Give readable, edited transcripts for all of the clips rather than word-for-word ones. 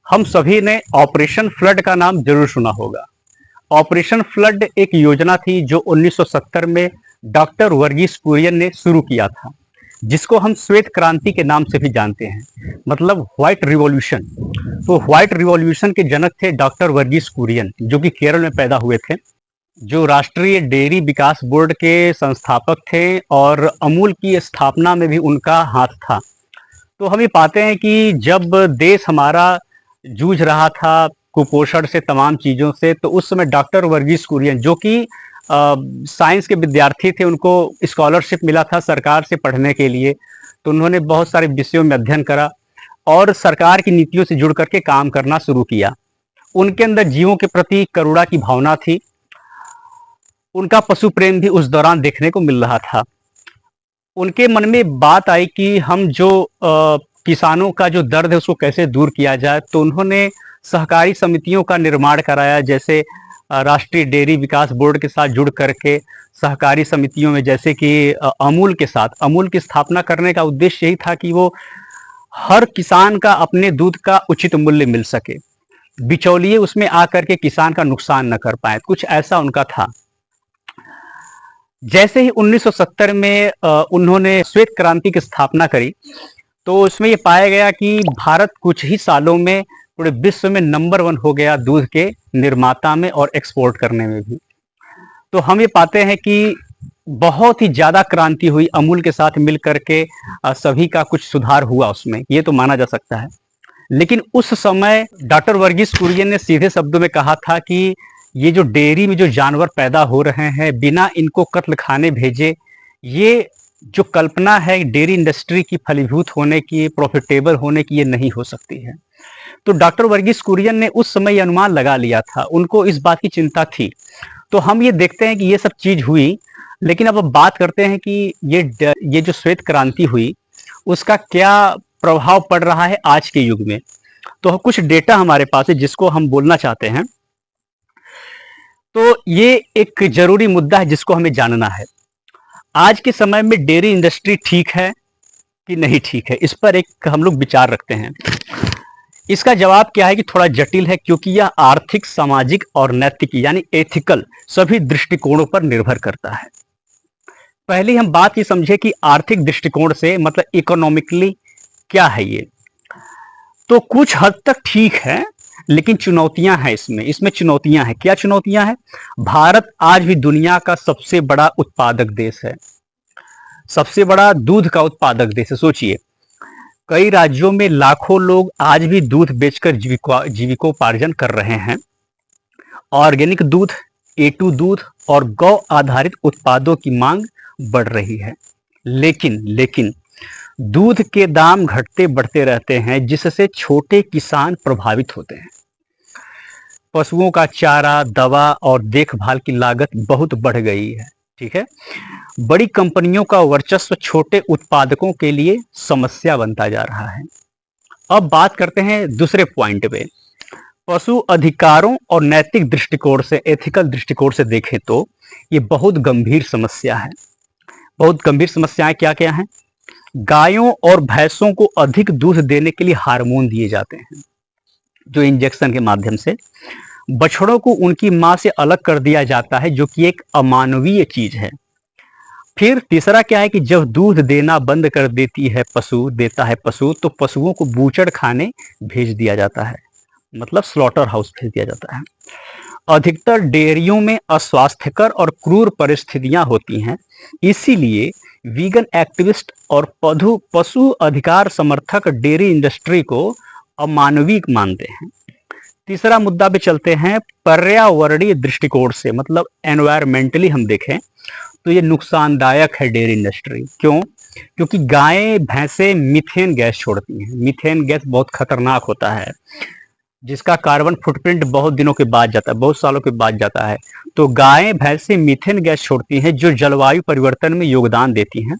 हम सभी ने ऑपरेशन फ्लड का नाम जरूर सुना होगा। ऑपरेशन फ्लड एक योजना थी जो 1970 में डॉक्टर वर्गीस कुरियन ने शुरू किया था, जिसको हम श्वेत क्रांति के नाम से भी जानते हैं, मतलब व्हाइट रिवॉल्यूशन। तो व्हाइट रिवॉल्यूशन के जनक थे डॉक्टर वर्गीस कुरियन, जो कि केरल में पैदा हुए थे, जो राष्ट्रीय डेयरी विकास बोर्ड के संस्थापक थे और अमूल की स्थापना में भी उनका हाथ था। तो हम ये पाते हैं कि जब देश हमारा जूझ रहा था कुपोषण से, तमाम चीज़ों से, तो उस समय डॉक्टर वर्गीस कुरियन, जो कि साइंस के विद्यार्थी थे, उनको स्कॉलरशिप मिला था सरकार से पढ़ने के लिए। तो उन्होंने बहुत सारे विषयों में अध्ययन करा और सरकार की नीतियों से जुड़ करके काम करना शुरू किया। उनके अंदर जीवों के प्रति करुणा की भावना थी। उनका पशु प्रेम भी उस दौरान देखने को मिल रहा था। उनके मन में बात आई कि हम जो किसानों का जो दर्द है उसको कैसे दूर किया जाए। तो उन्होंने सहकारी समितियों का निर्माण कराया, जैसे राष्ट्रीय डेयरी विकास बोर्ड के साथ जुड़ करके सहकारी समितियों में, जैसे कि अमूल के साथ, अमूल की स्थापना करने का उद्देश्य यही था कि वो हर किसान का अपने दूध का उचित मूल्य मिल सके, बिचौलिए उसमें आकर के किसान का नुकसान न कर पाए, कुछ ऐसा उनका था। जैसे ही 1970 में उन्होंने श्वेत क्रांति की स्थापना करी, तो उसमें ये पाया गया कि भारत कुछ ही सालों में पूरे विश्व में नंबर 1 हो गया दूध के निर्माता में और एक्सपोर्ट करने में भी। तो हम ये पाते हैं कि बहुत ही ज्यादा क्रांति हुई अमूल के साथ मिल करके, सभी का कुछ सुधार हुआ उसमें, ये तो माना जा सकता है। लेकिन उस समय डॉक्टर वर्गीस कुरियन ने सीधे शब्दों में कहा था कि ये जो डेयरी में जो जानवर पैदा हो रहे हैं बिना इनको कत्ल खाने भेजे, ये जो कल्पना है डेयरी इंडस्ट्री की फलीभूत होने की, प्रॉफिटेबल होने की, ये नहीं हो सकती है। तो डॉक्टर वर्गीस कुरियन ने उस समय अनुमान लगा लिया था, उनको इस बात की चिंता थी। तो हम ये देखते हैं कि ये सब चीज हुई, लेकिन अब बात करते हैं कि ये जो श्वेत क्रांति हुई उसका क्या प्रभाव पड़ रहा है आज के युग में। तो कुछ डेटा हमारे पास है जिसको हम बोलना चाहते हैं। तो ये एक जरूरी मुद्दा है जिसको हमें जानना है। आज के समय में डेयरी इंडस्ट्री ठीक है कि नहीं ठीक है, इस पर एक हम लोग विचार रखते हैं। इसका जवाब क्या है कि थोड़ा जटिल है, क्योंकि यह आर्थिक, सामाजिक और नैतिक यानी एथिकल सभी दृष्टिकोणों पर निर्भर करता है। पहले हम बात ये समझे कि आर्थिक दृष्टिकोण से मतलब इकोनॉमिकली क्या है ये। तो कुछ हद तक ठीक है, लेकिन चुनौतियां हैं इसमें चुनौतियां हैं। क्या चुनौतियां हैं? भारत आज भी दुनिया का सबसे बड़ा उत्पादक देश है, सबसे बड़ा दूध का उत्पादक देश है। सोचिए, कई राज्यों में लाखों लोग आज भी दूध बेचकर जीविकोपार्जन कर रहे हैं। ऑर्गेनिक दूध, A2 दूध और गौ आधारित उत्पादों की मांग बढ़ रही है। लेकिन दूध के दाम घटते बढ़ते रहते हैं, जिससे छोटे किसान प्रभावित होते हैं। पशुओं का चारा, दवा और देखभाल की लागत बहुत बढ़ गई है। ठीक है, बड़ी कंपनियों का वर्चस्व छोटे उत्पादकों के लिए समस्या बनता जा रहा है। अब बात करते हैं दूसरे पॉइंट पे। पशु अधिकारों और नैतिक दृष्टिकोण से, एथिकल दृष्टिकोण से देखें तो ये बहुत गंभीर समस्या है। बहुत गंभीर समस्याएं क्या क्या हैं? गायों और भैंसों को अधिक दूध देने के लिए हार्मोन दिए जाते हैं, जो इंजेक्शन के माध्यम से। बछड़ों को उनकी मां से अलग कर दिया जाता है, जो कि एक अमानवीय चीज है। फिर तीसरा क्या है कि जब दूध देना बंद कर देता है पशु, तो पशुओं को बूचड़ खाने भेज दिया जाता है, मतलब स्लॉटर हाउस भेज दिया जाता है। अधिकतर डेयरियों में अस्वास्थ्यकर और क्रूर परिस्थितियां होती हैं, इसीलिए वीगन एक्टिविस्ट और पशु अधिकार समर्थक डेयरी इंडस्ट्री को अमानवीय मानते हैं। तीसरा मुद्दा पे चलते हैं। पर्यावरणीय दृष्टिकोण से, मतलब एनवायरमेंटली हम देखें तो ये नुकसानदायक है डेयरी इंडस्ट्री। क्यों? क्योंकि गायें भैंसें मीथेन गैस छोड़ती हैं। मीथेन गैस बहुत खतरनाक होता है, जिसका कार्बन फुटप्रिंट बहुत दिनों के बाद जाता है, बहुत सालों के बाद जाता है। तो गायें भैंसें मीथेन गैस छोड़ती हैं, जो जलवायु परिवर्तन में योगदान देती हैं।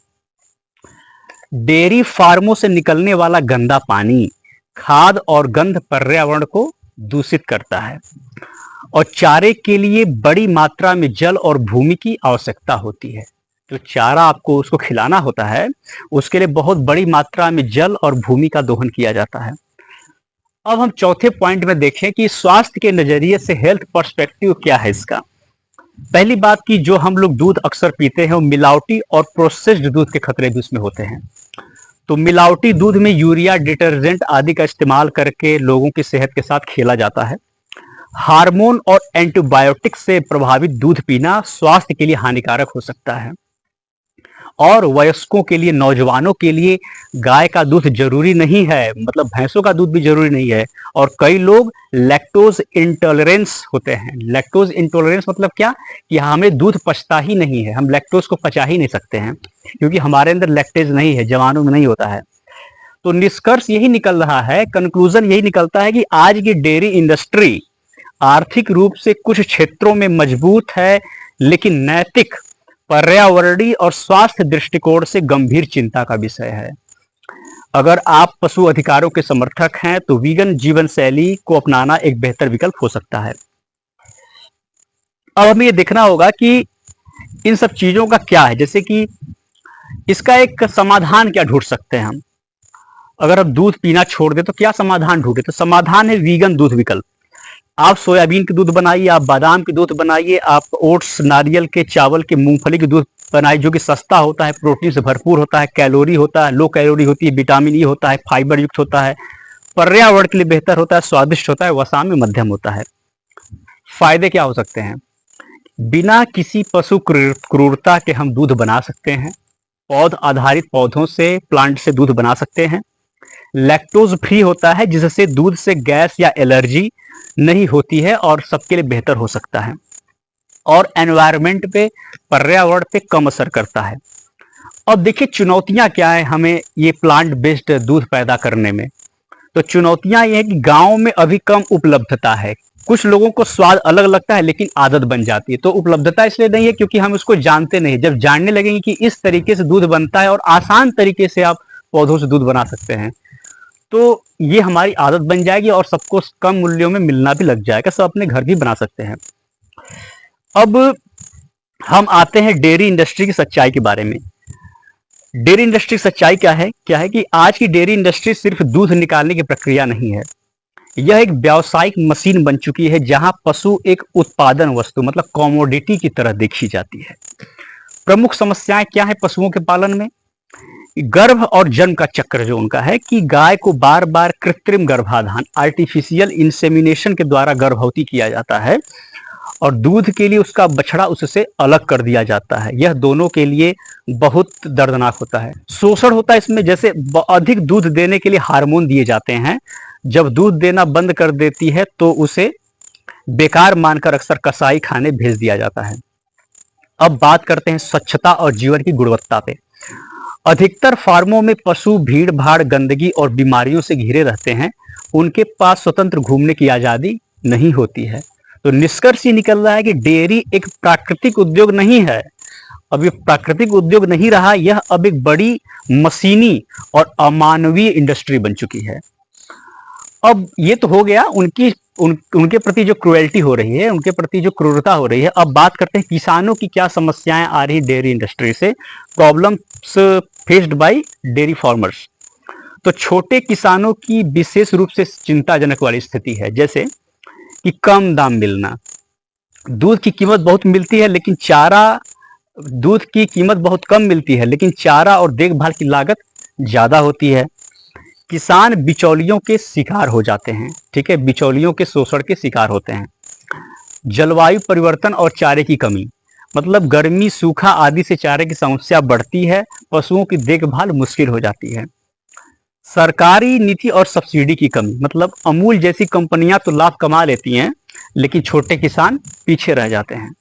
डेयरी फार्मों से निकलने वाला गंदा पानी, खाद और गंध पर्यावरण को दूषित करता है, और चारे के लिए बड़ी मात्रा में जल और भूमि की आवश्यकता होती है। जो चारा आपको उसको खिलाना होता है, उसके लिए बहुत बड़ी मात्रा में जल और भूमि का दोहन किया जाता है। अब हम चौथे पॉइंट में देखें कि स्वास्थ्य के नजरिए से हेल्थ पर्सपेक्टिव क्या है इसका। पहली बात की जो हम लोग दूध अक्सर पीते हैं वो मिलावटी और प्रोसेस्ड दूध के खतरे भी उसमें होते हैं। तो मिलावटी दूध में यूरिया, डिटर्जेंट आदि का इस्तेमाल करके लोगों की सेहत के साथ खेला जाता है। हार्मोन और एंटीबायोटिक से प्रभावित दूध पीना स्वास्थ्य के लिए हानिकारक हो सकता है। और वयस्कों के लिए, नौजवानों के लिए गाय का दूध जरूरी नहीं है, मतलब भैंसों का दूध भी जरूरी नहीं है। और कई लोग लैक्टोज इंटॉलरेंस होते हैं। लैक्टोज इंटॉलरेंस मतलब क्या, कि हमें दूध पचता ही नहीं है, हम लैक्टोज को पचा ही नहीं सकते हैं क्योंकि हमारे अंदर लैक्टेज नहीं है, जवानों में नहीं होता है। तो निष्कर्ष यही निकल रहा है, कंक्लूजन यही निकलता है कि आज की डेयरी इंडस्ट्री आर्थिक रूप से कुछ क्षेत्रों में मजबूत है, लेकिन नैतिक, पर्यावरणीय और स्वास्थ्य दृष्टिकोण से गंभीर चिंता का विषय है। अगर आप पशु अधिकारों के समर्थक हैं तो वीगन जीवन शैली को अपनाना एक बेहतर विकल्प हो सकता है। अब हमें ये देखना होगा कि इन सब चीजों का क्या है, जैसे कि इसका एक समाधान क्या ढूंढ सकते हैं हम। अगर हम दूध पीना छोड़ दें तो क्या समाधान ढूंढे, तो समाधान है वीगन दूध विकल्प। आप सोयाबीन के दूध बनाइए, आप बादाम के दूध बनाइए, आप ओट्स, नारियल के, चावल के, मूंगफली के दूध बनाइए, जो कि सस्ता होता है, प्रोटीन से भरपूर होता है, कैलोरी होता है, लो कैलोरी होती है, विटामिन ई होता है, फाइबर युक्त होता है, पर्यावरण के लिए बेहतर होता है, स्वादिष्ट होता है, वसा में मध्यम होता है। फायदे क्या हो सकते हैं, बिना किसी पशु क्रूरता के हम दूध बना सकते हैं। पौध आधारित, पौधों से, प्लांट से दूध बना सकते हैं। लैक्टोज फ्री होता है जिससे दूध से गैस या एलर्जी नहीं होती है और सबके लिए बेहतर हो सकता है। और एनवायरनमेंट पे, पर्यावरण पे कम असर करता है। अब देखिए चुनौतियां क्या है हमें ये प्लांट बेस्ड दूध पैदा करने में। तो चुनौतियां ये है कि गांव में अभी कम उपलब्धता है। कुछ लोगों को स्वाद अलग लगता है लेकिन आदत बन जाती है। तो उपलब्धता इसलिए नहीं है क्योंकि हम उसको जानते नहीं। जब जानने लगेंगे कि इस तरीके से दूध बनता है और आसान तरीके से आप पौधों से दूध बना सकते हैं, तो ये हमारी आदत बन जाएगी और सबको कम मूल्यों में मिलना भी लग जाएगा, सब अपने घर भी बना सकते हैं। अब हम आते हैं डेयरी इंडस्ट्री की सच्चाई के बारे में। डेयरी इंडस्ट्री की सच्चाई क्या है, कि आज की डेयरी इंडस्ट्री सिर्फ दूध निकालने की प्रक्रिया नहीं है, यह एक व्यावसायिक मशीन बन चुकी है जहां पशु एक उत्पादन वस्तु, मतलब कॉमोडिटी की तरह देखी जाती है। प्रमुख समस्याएं क्या है पशुओं के पालन में, गर्भ और जन्म का चक्र जो उनका है, कि गाय को बार बार कृत्रिम गर्भाधान, आर्टिफिशियल इंसेमिनेशन के द्वारा गर्भवती किया जाता है और दूध के लिए उसका बछड़ा उससे अलग कर दिया जाता है। यह दोनों के लिए बहुत दर्दनाक होता है। शोषण होता है इसमें, जैसे अधिक दूध देने के लिए हार्मोन दिए जाते हैं। जब दूध देना बंद कर देती है तो उसे बेकार मानकर अक्सर कसाई खाने भेज दिया जाता है। अब बात करते हैं स्वच्छता और जीवन की गुणवत्ता पे। अधिकतर फार्मों में पशु भीड़ भाड़, गंदगी और बीमारियों से घिरे रहते हैं। उनके पास स्वतंत्र घूमने की आजादी नहीं होती है। तो निष्कर्ष ये निकल रहा है कि डेयरी एक प्राकृतिक उद्योग नहीं है। अब ये प्राकृतिक उद्योग नहीं रहा, यह अब एक बड़ी मशीनी और अमानवीय इंडस्ट्री बन चुकी है। अब ये तो हो गया उनके प्रति जो क्रुएल्टी हो रही है, उनके प्रति जो क्रूरता हो रही है। अब बात करते हैं किसानों की क्या समस्याएं आ रही डेयरी इंडस्ट्री से, problems faced by dairy farmers. तो छोटे किसानों की विशेष रूप से चिंताजनक वाली स्थिति है, जैसे कि कम दाम मिलना, दूध की कीमत बहुत मिलती है लेकिन दूध की कीमत बहुत कम मिलती है लेकिन चारा और देखभाल की लागत ज्यादा होती है। किसान बिचौलियों के शिकार हो जाते हैं, ठीक है, बिचौलियों के शोषण के शिकार होते हैं। जलवायु परिवर्तन और चारे की कमी, मतलब गर्मी, सूखा आदि से चारे की समस्या बढ़ती है, पशुओं की देखभाल मुश्किल हो जाती है। सरकारी नीति और सब्सिडी की कमी, मतलब अमूल जैसी कंपनियां तो लाभ कमा लेती हैं लेकिन छोटे किसान पीछे रह जाते हैं।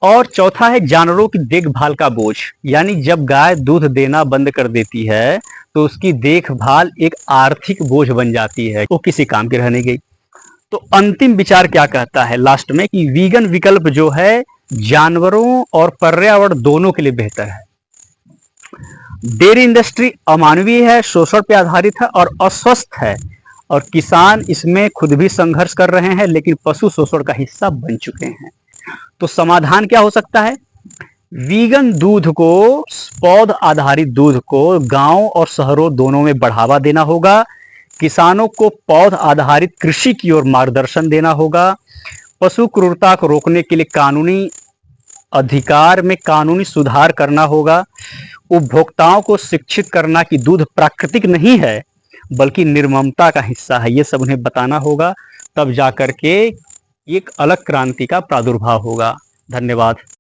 और चौथा है जानवरों की देखभाल का बोझ, यानी जब गाय दूध देना बंद कर देती है तो उसकी देखभाल एक आर्थिक बोझ बन जाती है, वो किसी काम की रह नहीं गई। तो अंतिम विचार क्या कहता है लास्ट में, कि वीगन विकल्प जो है जानवरों और पर्यावरण दोनों के लिए बेहतर है। डेयरी इंडस्ट्री अमानवीय है, शोषण पे आधारित है और अस्वस्थ है, और किसान इसमें खुद भी संघर्ष कर रहे हैं लेकिन पशु शोषण का हिस्सा बन चुके हैं। तो समाधान क्या हो सकता है, वीगन दूध को, पौध आधारित दूध को गांव और शहरों दोनों में बढ़ावा देना होगा। किसानों को पौध आधारित कृषि की ओर मार्गदर्शन देना होगा। पशु क्रूरता को रोकने के लिए कानूनी अधिकार में कानूनी सुधार करना होगा। उपभोक्ताओं को शिक्षित करना कि दूध प्राकृतिक नहीं है बल्कि निर्ममता का हिस्सा है, ये सब उन्हें बताना होगा। तब जाकर के एक अलग क्रांति का प्रादुर्भाव होगा। धन्यवाद।